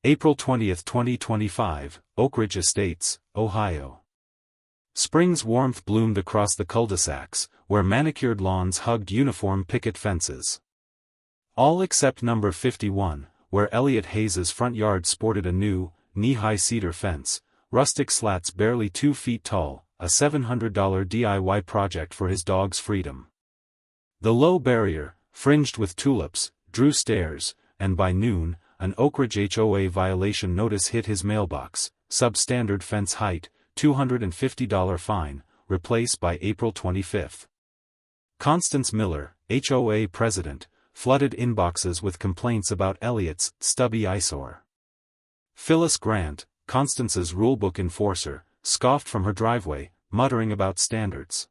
April 20, 2025, Oak Ridge Estates, Ohio. Spring's warmth bloomed across the cul-de-sacs, where manicured lawns hugged uniform picket fences. All except number 51, where Elliot Hayes's front yard sported a new, knee-high cedar fence, rustic slats barely 2 feet tall, a $700 DIY project for his dog's freedom. The low barrier, fringed with tulips, drew stares, and by noon, an Oak Ridge HOA violation notice hit his mailbox, substandard fence height, $250 fine, replaced by April 25. Constance Miller, HOA president, flooded inboxes with complaints about Elliot's stubby eyesore. Phyllis Grant, Constance's rulebook enforcer, scoffed from her driveway, muttering about standards.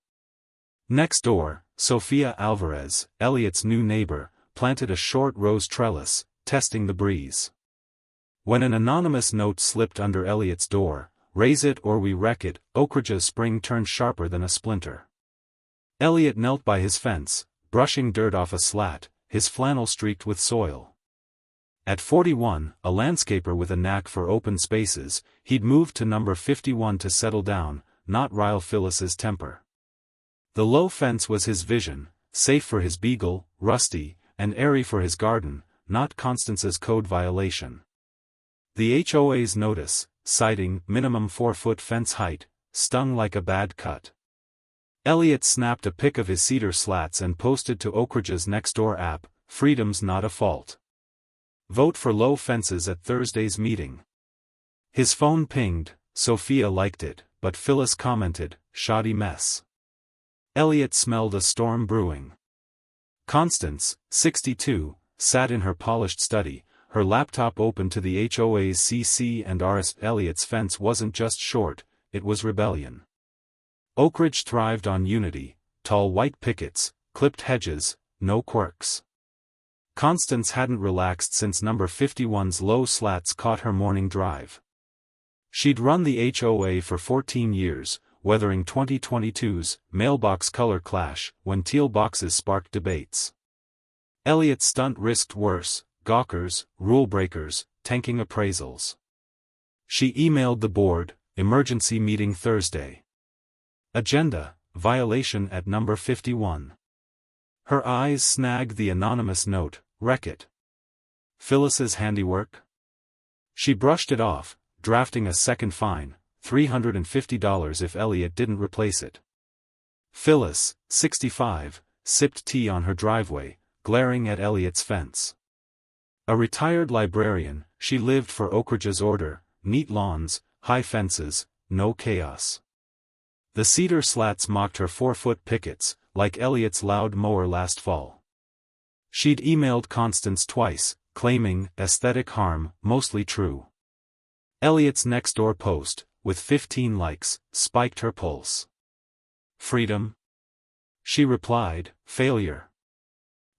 Next door, Sophia Alvarez, Elliot's new neighbor, planted a short rose trellis, testing the breeze. When an anonymous note slipped under Elliot's door, "Raise it or we wreck it," Oak Ridge's spring turned sharper than a splinter. Elliot knelt by his fence, brushing dirt off a slat, his flannel streaked with soil. At 41, a landscaper with a knack for open spaces, he'd moved to number 51 to settle down, not rile Phyllis's temper. The low fence was his vision, safe for his beagle, Rusty, and airy for his garden, not Constance's code violation. The HOA's notice, citing minimum 4-foot fence height, stung like a bad cut. Elliot snapped a pic of his cedar slats and posted to Oak Ridge's Nextdoor app, "Freedom's not a fault. Vote for low fences at Thursday's meeting." His phone pinged, Sophia liked it, but Phyllis commented, "Shoddy mess." Elliot smelled a storm brewing. Constance, 62, sat in her polished study, her laptop open to the HOA's CC&Rs. Elliot's fence wasn't just short, it was rebellion. Oak Ridge thrived on unity, tall white pickets, clipped hedges, no quirks. Constance hadn't relaxed since number 51's low slats caught her morning drive. She'd run the HOA for 14 years, weathering 2022's mailbox color clash when teal boxes sparked debates. Elliot's stunt risked worse: gawkers, rule breakers, tanking appraisals. She emailed the board, "Emergency meeting Thursday. Agenda, violation at number 51. Her eyes snagged the anonymous note, "Wreck it." Phyllis's handiwork? She brushed it off, drafting a second fine, $350 if Elliot didn't replace it. Phyllis, 65, sipped tea on her driveway, glaring at Elliot's fence. A retired librarian, she lived for Oak Ridge's order: neat lawns, high fences, no chaos. The cedar slats mocked her 4-foot pickets, like Elliot's loud mower last fall. She'd emailed Constance twice, claiming aesthetic harm, mostly true. Elliot's Nextdoor post, with 15 likes, spiked her pulse. "Freedom?" She replied, "Failure."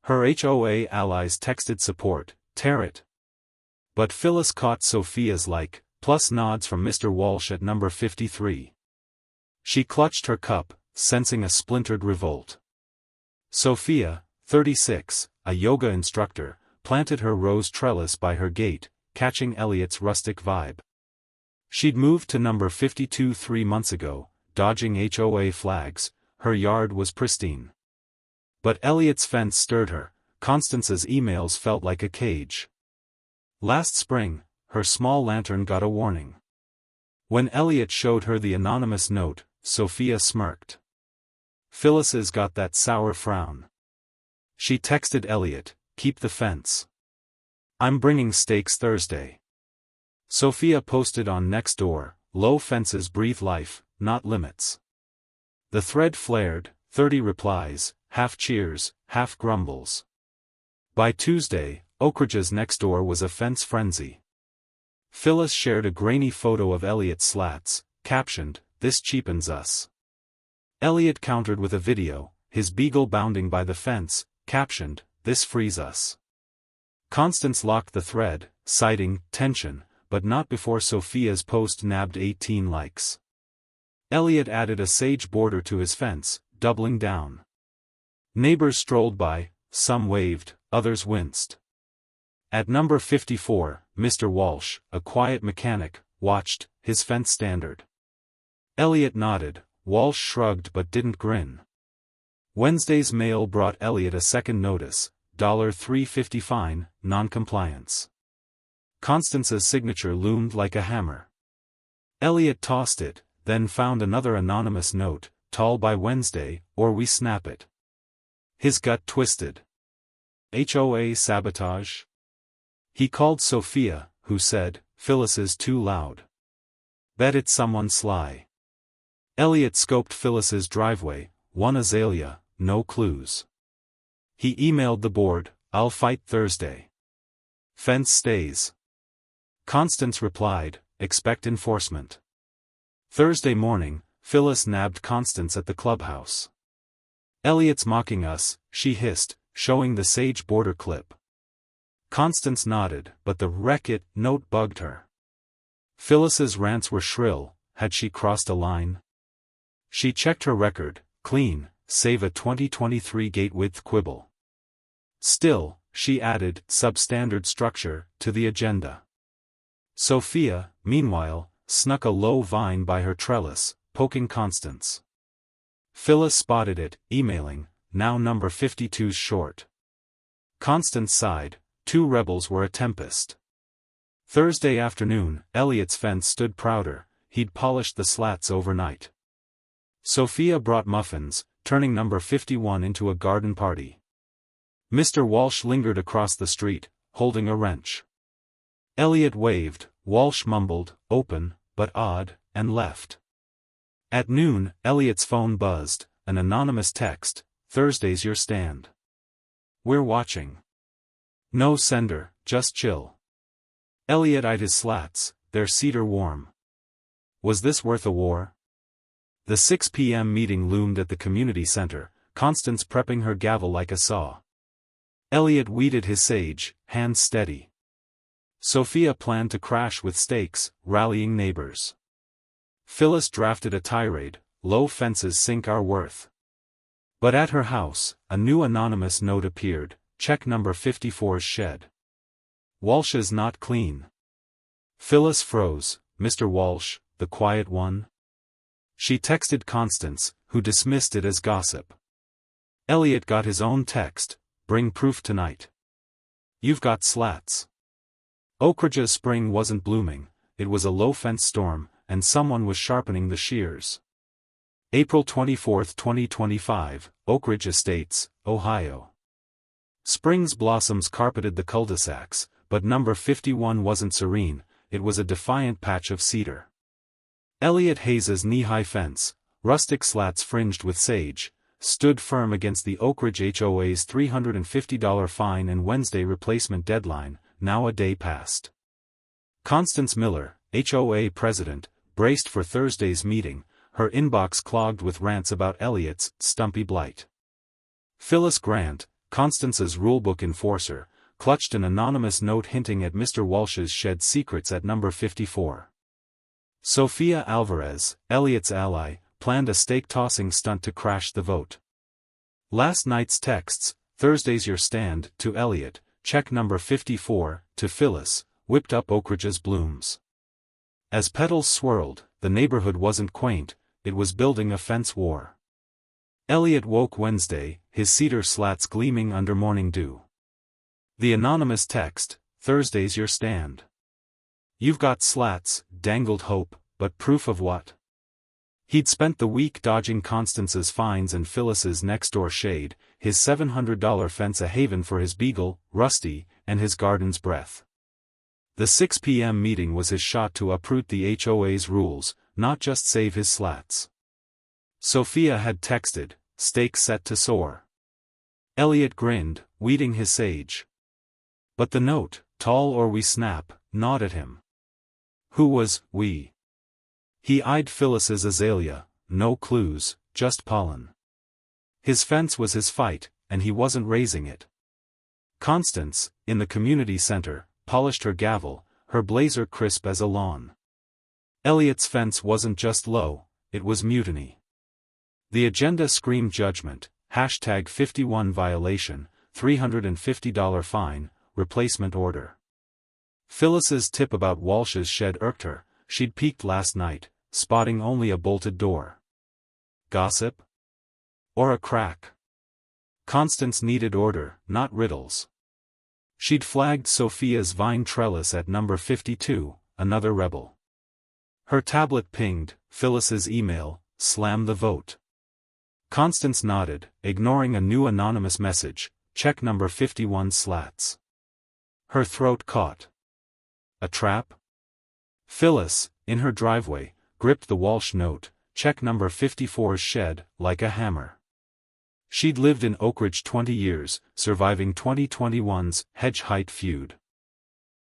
Her HOA allies texted support, "Tear it." But Phyllis caught Sophia's like, plus nods from Mr. Walsh at number 53. She clutched her cup, sensing a splintered revolt. Sophia, 36, a yoga instructor, planted her rose trellis by her gate, catching Elliot's rustic vibe. She'd moved to number 52 3 months ago, dodging HOA flags. Her yard was pristine. But Elliot's fence stirred her. Constance's emails felt like a cage. Last spring, her small lantern got a warning. When Elliot showed her the anonymous note, Sophia smirked. Phyllis's got that sour frown. She texted Elliot, "Keep the fence. I'm bringing steaks Thursday." Sophia posted on Nextdoor, "Low fences breathe life, not limits." The thread flared, 30 replies, half cheers, half grumbles. By Tuesday, Oak Ridge's Nextdoor was a fence frenzy. Phyllis shared a grainy photo of Elliot's slats, captioned, "This cheapens us." Elliot countered with a video, his beagle bounding by the fence, captioned, "This frees us." Constance locked the thread, citing tension, but not before Sophia's post nabbed 18 likes. Elliot added a sage border to his fence, doubling down. Neighbors strolled by, some waved, others winced. At number 54, Mr. Walsh, a quiet mechanic, watched his fence standard. Elliot nodded. Walsh shrugged but didn't grin. Wednesday's mail brought Elliot a second notice, $3.50 fine, non-compliance. Constance's signature loomed like a hammer. Elliot tossed it, then found another anonymous note, tall by Wednesday, or we snap it. His gut twisted. HOA sabotage? He called Sophia, who said, Phyllis is too loud. Bet it's someone sly. Elliot scoped Phyllis's driveway, one azalea, no clues. He emailed the board, I'll fight Thursday. Fence stays. Constance replied, expect enforcement. Thursday morning, Phyllis nabbed Constance at the clubhouse. Elliot's mocking us, she hissed, showing the Sage border clip. Constance nodded, but the wreck it note bugged her. Phyllis's rants were shrill. Had she crossed a line? She checked her record, clean, save a 2023 gate width quibble. Still, she added substandard structure to the agenda. Sophia, meanwhile, snuck a low vine by her trellis, poking Constance. Phyllis spotted it, emailing, now number 52's short. Constance sighed. Two rebels were a tempest. Thursday afternoon, Elliot's fence stood prouder. He'd polished the slats overnight. Sophia brought muffins, turning number 51 into a garden party. Mr. Walsh lingered across the street, holding a wrench. Elliot waved. Walsh mumbled, open, but odd, and left. At noon, Elliot's phone buzzed, an anonymous text, Thursday's your stand. We're watching. No sender, just chill. Elliot eyed his slats, their cedar warm. Was this worth a war? The 6 p.m. meeting loomed at the community center, Constance prepping her gavel like a saw. Elliot weeded his sage, hands steady. Sophia planned to crash with stakes, rallying neighbors. Phyllis drafted a tirade, low fences sink our worth. But at her house, a new anonymous note appeared, check number 54's shed. Walsh is not clean. Phyllis froze, Mr. Walsh, the quiet one? She texted Constance, who dismissed it as gossip. Elliot got his own text, bring proof tonight. You've got slats. Oak Ridge's spring wasn't blooming, it was a low-fence storm, and someone was sharpening the shears. April 24, 2025, Oak Ridge Estates, Ohio. Spring's blossoms carpeted the cul-de-sacs, but number 51 wasn't serene, it was a defiant patch of cedar. Elliot Hayes's knee-high fence, rustic slats fringed with sage, stood firm against the Oak Ridge HOA's $350 fine and Wednesday replacement deadline, now a day past. Constance Miller, HOA president, braced for Thursday's meeting, her inbox clogged with rants about Elliot's stumpy blight. Phyllis Grant, Constance's rulebook enforcer, clutched an anonymous note hinting at Mr. Walsh's shed secrets at number 54. Sophia Alvarez, Elliot's ally, planned a stake-tossing stunt to crash the vote. Last night's texts, Thursday's your stand, to Elliot, check number 54, to Phyllis, whipped up Oak Ridge's blooms. As petals swirled, the neighborhood wasn't quaint, it was building a fence war. Elliot woke Wednesday, his cedar slats gleaming under morning dew. The anonymous text, Thursday's your stand. You've got slats, dangled hope, but proof of what? He'd spent the week dodging Constance's fines and Phyllis's next-door shade, his $700 fence a haven for his beagle, Rusty, and his garden's breath. The 6 p.m. meeting was his shot to uproot the HOA's rules, not just save his slats. Sophia had texted, stakes set to soar. Elliot grinned, weeding his sage. But the note, tall or we snap, gnawed at him. Who was we? He eyed Phyllis's azalea, no clues, just pollen. His fence was his fight, and he wasn't raising it. Constance, in the community center, polished her gavel, her blazer crisp as a lawn. Elliot's fence wasn't just low, it was mutiny. The agenda screamed judgment, #51 violation, $350 fine, replacement order. Phyllis's tip about Walsh's shed irked her. She'd peeked last night, spotting only a bolted door. Gossip? Or a crack? Constance needed order, not riddles. She'd flagged Sophia's vine trellis at number 52, another rebel. Her tablet pinged, Phyllis's email, slam the vote. Constance nodded, ignoring a new anonymous message, check number 51 slats. Her throat caught. A trap? Phyllis, in her driveway, gripped the Walsh note, check number 54's shed, like a hammer. She'd lived in Oakridge 20 years, surviving 2021's hedge height feud.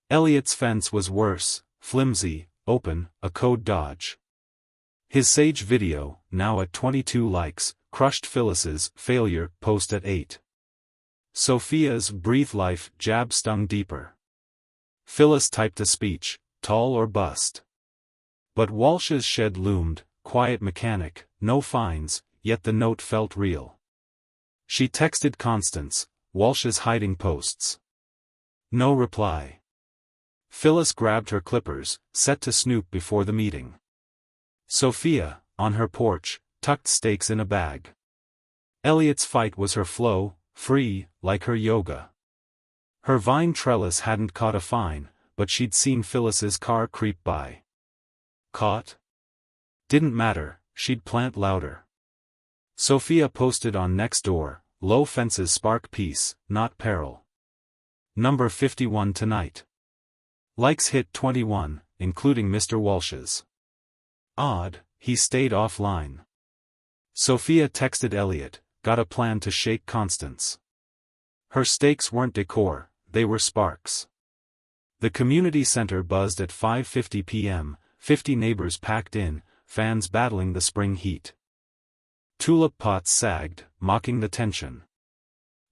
Elliot's fence was worse, flimsy, open, a code dodge. His Sage video, now at 22 likes, crushed Phyllis's failure post at 8. Sophia's breathe life jab stung deeper. Phyllis typed a speech, tall or bust. But Walsh's shed loomed, quiet mechanic, no fines, yet the note felt real. She texted Constance, Walsh's hiding posts. No reply. Phyllis grabbed her clippers, set to snoop before the meeting. Sophia, on her porch, tucked steaks in a bag. Elliot's fight was her flow, free, like her yoga. Her vine trellis hadn't caught a fine, but she'd seen Phyllis's car creep by. Caught? Didn't matter, she'd plant louder. Sophia posted on Nextdoor, low fences spark peace, not peril. Number 51 tonight. Likes hit 21, including Mr. Walsh's. Odd, he stayed offline. Sophia texted Elliot, got a plan to shake Constance. Her stakes weren't decor, they were sparks. The community center buzzed at 5:50 p.m., 50 neighbors packed in, fans battling the spring heat. Tulip pots sagged, mocking the tension.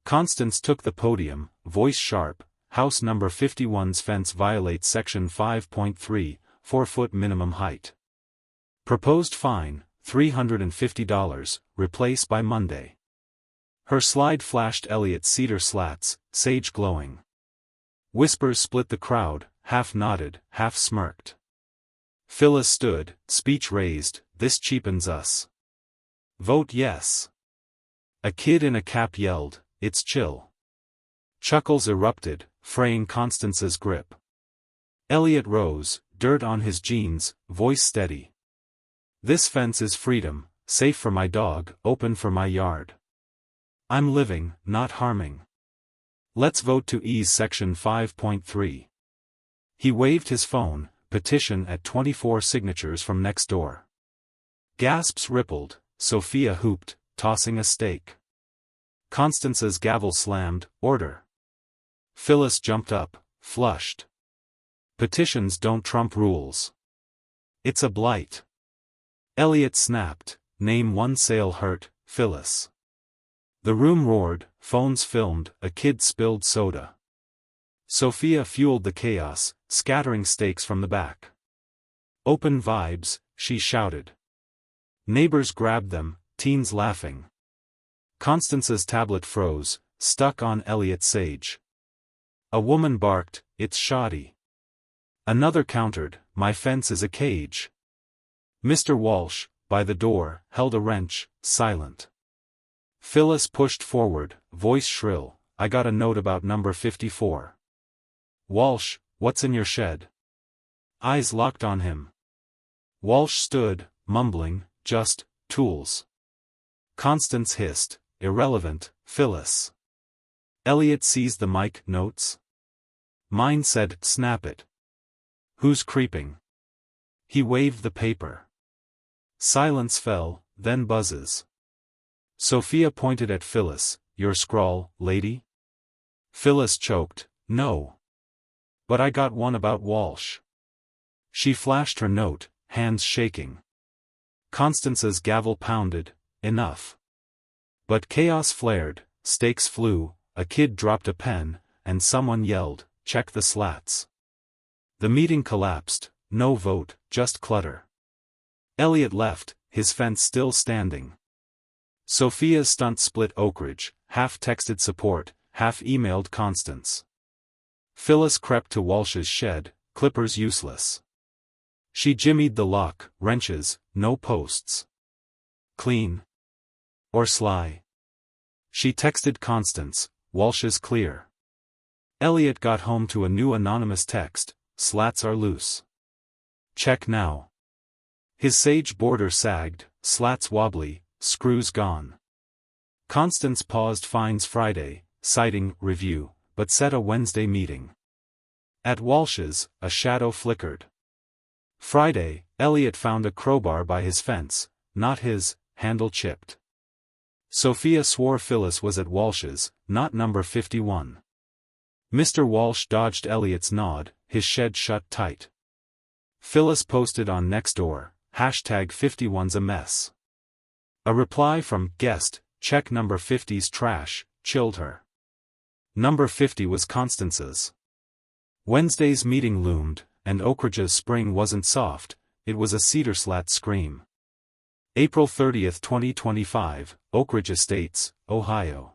Constance took the podium, voice sharp, house number 51's fence violates section 5.3, 4-foot minimum height. Proposed fine, $350, replace by Monday. Her slide flashed Elliot's cedar slats, sage glowing. Whispers split the crowd, half nodded, half smirked. Phyllis stood, speech raised, this cheapens us. Vote yes. A kid in a cap yelled, it's chill. Chuckles erupted, fraying Constance's grip. Elliot rose, dirt on his jeans, voice steady. This fence is freedom, safe for my dog, open for my yard. I'm living, not harming. Let's vote to ease section 5.3. He waved his phone, petition at 24 signatures from Nextdoor. Gasps rippled, Sophia hooped, tossing a stake. Constance's gavel slammed, order. Phyllis jumped up, flushed. Petitions don't trump rules. It's a blight. Elliot snapped, name one sale hurt, Phyllis. The room roared, phones filmed, a kid spilled soda. Sophia fueled the chaos, scattering stakes from the back. Open vibes, she shouted. Neighbors grabbed them, teens laughing. Constance's tablet froze, stuck on Elliot's sage. A woman barked, it's shoddy. Another countered, my fence is a cage. Mr. Walsh, by the door, held a wrench, silent. Phyllis pushed forward, voice shrill, I got a note about number 54. Walsh, what's in your shed? Eyes locked on him. Walsh stood, mumbling, just, tools. Constance hissed, irrelevant, Phyllis. Elliot seized the mic, notes. Mine said, snap it. Who's creeping? He waved the paper. Silence fell, then buzzes. Sophia pointed at Phyllis, your scrawl, lady? Phyllis choked, no. But I got one about Walsh. She flashed her note, hands shaking. Constance's gavel pounded, enough. But chaos flared, stakes flew, a kid dropped a pen, and someone yelled, check the slats. The meeting collapsed, no vote, just clutter. Elliot left, his fence still standing. Sophia's stunt split Oakridge, half texted support, half emailed Constance. Phyllis crept to Walsh's shed, clippers useless. She jimmied the lock, wrenches, no posts. Clean. Or sly. She texted Constance, Walsh's clear. Elliot got home to a new anonymous text, slats are loose. Check now. His sage border sagged, slats wobbly, screws gone. Constance paused finds Friday, citing review, but set a Wednesday meeting. At Walsh's, a shadow flickered. Friday, Elliot found a crowbar by his fence, not his, handle chipped. Sophia swore Phyllis was at Walsh's, not number 51. Mr. Walsh dodged Elliot's nod, his shed shut tight. Phyllis posted on Nextdoor, #51's a mess. A reply from guest, check number 50's trash, chilled her. Number 50 was Constance's. Wednesday's meeting loomed, and Oakridge's spring wasn't soft, it was a cedar slat scream. April 30, 2025, Oakridge Estates, Ohio.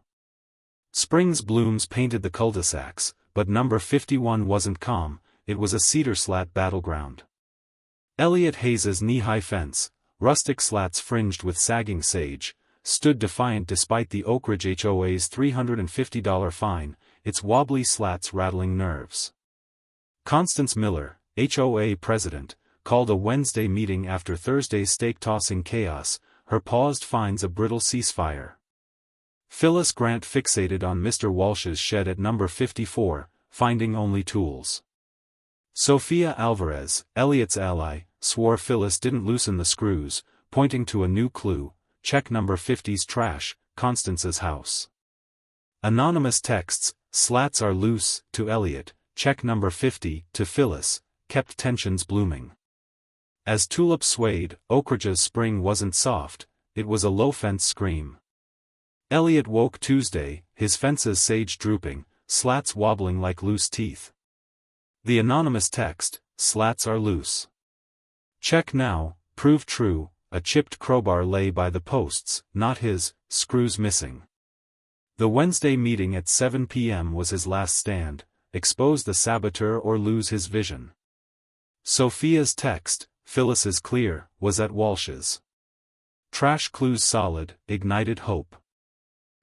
Spring's blooms painted the cul-de-sacs, but number 51 wasn't calm, it was a cedar slat battleground. Elliot Hayes's knee-high fence, rustic slats fringed with sagging sage, stood defiant despite the Oakridge HOA's $350 fine, its wobbly slats rattling nerves. Constance Miller, HOA president, called a Wednesday meeting after Thursday's stake-tossing chaos, her paused finds a brittle ceasefire. Phyllis Grant fixated on Mr. Walsh's shed at number 54, finding only tools. Sophia Alvarez, Elliot's ally, swore Phyllis didn't loosen the screws, pointing to a new clue, check number 50's trash, Constance's house. Anonymous texts, slats are loose, to Elliot, check number 50, to Phyllis, kept tensions blooming. As tulips swayed, Oakridge's spring wasn't soft, it was a low-fence scream. Elliot woke Tuesday, his fence's sage drooping, slats wobbling like loose teeth. The anonymous text, slats are loose. Check now, proved true, a chipped crowbar lay by the posts, not his, screws missing. The Wednesday meeting at 7 p.m. was his last stand, expose the saboteur or lose his vision. Sophia's text, Phyllis is clear, was at Walsh's. Trash clues solid, ignited hope.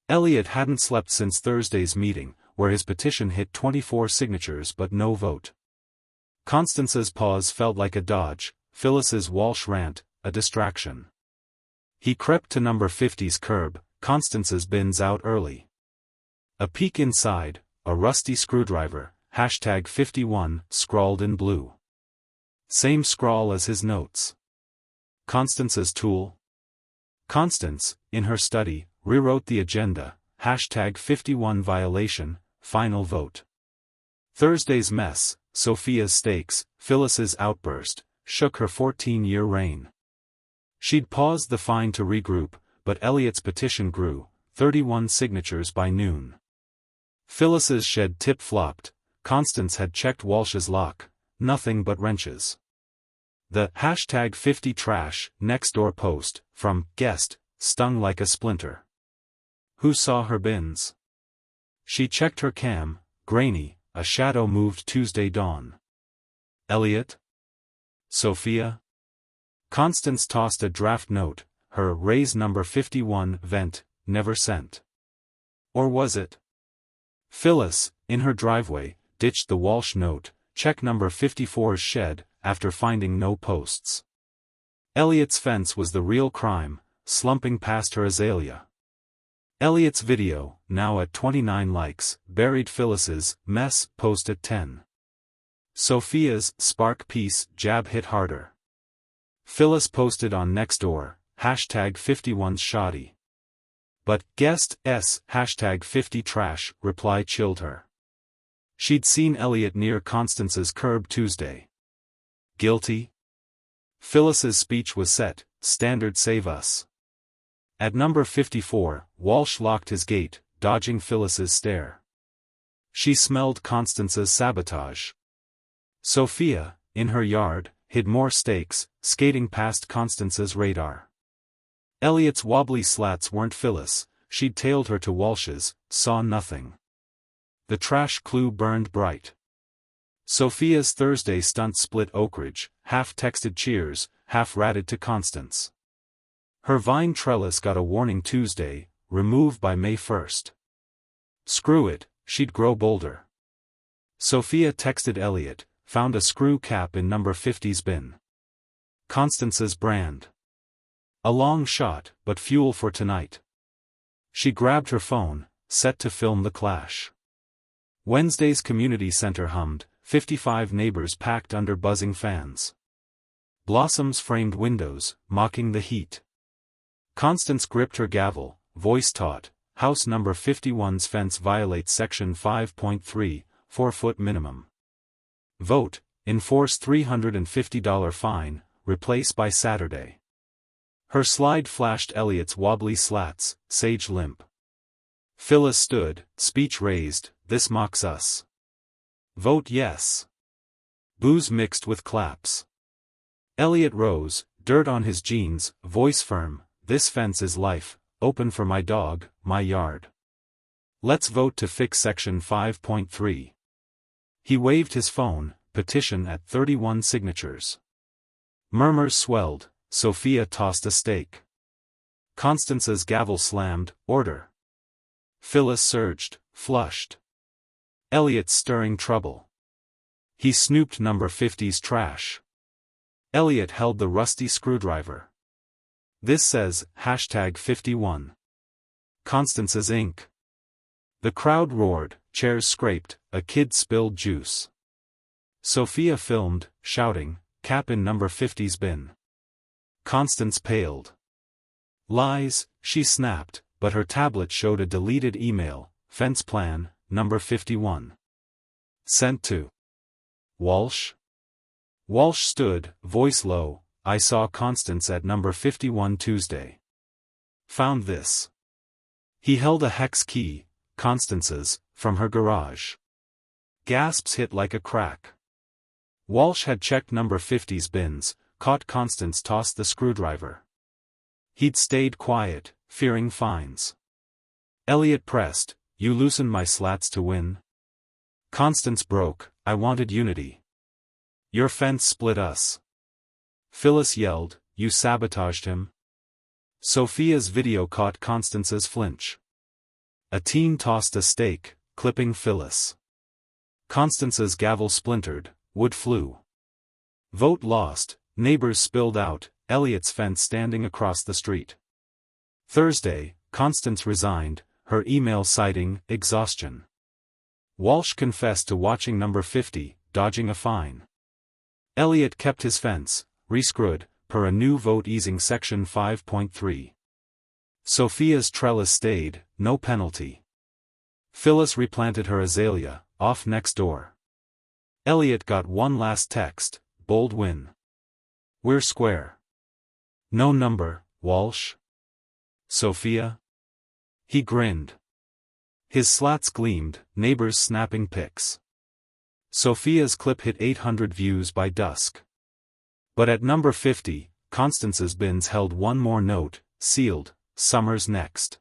Elliot hadn't slept since Thursday's meeting, where his petition hit 24 signatures but no vote. Constance's pause felt like a dodge, Phyllis's Walsh rant, a distraction. He crept to number 50's curb, Constance's bins out early. A peek inside, a rusty screwdriver, #51, scrawled in blue. Same scrawl as his notes. Constance's tool? Constance, in her study, rewrote the agenda, #51 violation, final vote. Thursday's mess, Sophia's stakes, Phyllis's outburst, shook her 14-year reign. She'd paused the fine to regroup, but Elliot's petition grew, 31 signatures by noon. Phyllis's shed tip-flopped, Constance had checked Walsh's lock, nothing but wrenches. The #50 trash, Nextdoor post, from guest, stung like a splinter. Who saw her bins? She checked her cam, grainy, a shadow moved Tuesday dawn. Elliot? Sophia? Constance tossed a draft note, her raise number 51 vent, never sent. Or was it? Phyllis, in her driveway, ditched the Walsh note, check number 54's shed, after finding no posts. Elliot's fence was the real crime, slumping past her azalea. Elliot's video, now at 29 likes, buried Phyllis's mess post at 10. Sophia's spark piece jab hit harder. Phyllis posted on Nextdoor, #51's shoddy. But guest s #50 trash reply chilled her. She'd seen Elliot near Constance's curb Tuesday. Guilty? Phyllis's speech was set, standard save us. At number 54, Walsh locked his gate, dodging Phyllis's stare. She smelled Constance's sabotage. Sophia, in her yard, hid more stakes, skating past Constance's radar. Elliot's wobbly slats weren't Phyllis, she'd tailed her to Walsh's, saw nothing. The trash clue burned bright. Sophia's Thursday stunt split Oakridge, half texted cheers, half ratted to Constance. Her vine trellis got a warning Tuesday, remove by May 1st. Screw it, she'd grow bolder. Sophia texted Elliot, found a screw cap in number 50's bin. Constance's brand. A long shot, but fuel for tonight. She grabbed her phone, set to film the clash. Wednesday's community center hummed, 55 neighbors packed under buzzing fans. Blossoms framed windows, mocking the heat. Constance gripped her gavel, voice taut, house number 51's fence violates section 5.3, 4-foot minimum. Vote, enforce $350 fine, replace by Saturday. Her slide flashed Elliot's wobbly slats, sage limp. Phyllis stood, speech raised, this mocks us. Vote yes. Boos mixed with claps. Elliot rose, dirt on his jeans, voice firm, this fence is life, open for my dog, my yard. Let's vote to fix section 5.3. He waved his phone, petition at 31 signatures. Murmurs swelled, Sophia tossed a stake. Constance's gavel slammed, order. Phyllis surged, flushed. Elliot stirring trouble. He snooped number 50's trash. Elliot held the rusty screwdriver. This says, #51. Constance's ink. The crowd roared, chairs scraped, a kid spilled juice. Sophia filmed, shouting, cap in number 50's bin. Constance paled. Lies, she snapped, but her tablet showed a deleted email, fence plan, number 51. Sent to Walsh. Walsh stood, voice low, I saw Constance at number 51 Tuesday. Found this. He held a hex key, Constance's, from her garage. Gasps hit like a crack. Walsh had checked number 50's bins, caught Constance toss the screwdriver. He'd stayed quiet, fearing fines. Elliot pressed, you loosen my slats to win? Constance broke, I wanted unity. Your fence split us. Phyllis yelled, you sabotaged him? Sophia's video caught Constance's flinch. A teen tossed a stake, clipping Phyllis. Constance's gavel splintered, wood flew. Vote lost, neighbors spilled out, Elliot's fence standing across the street. Thursday, Constance resigned, her email citing exhaustion. Walsh confessed to watching number 50, dodging a fine. Elliot kept his fence, rescrewed, per a new vote easing section 5.3. Sophia's trellis stayed, no penalty. Phyllis replanted her azalea, off next door. Elliot got one last text, bold win. We're square. No number, Walsh. Sophia? He grinned. His slats gleamed, neighbors snapping pics. Sophia's clip hit 800 views by dusk. But at number 50, Constance's bins held one more note, sealed, summer's next.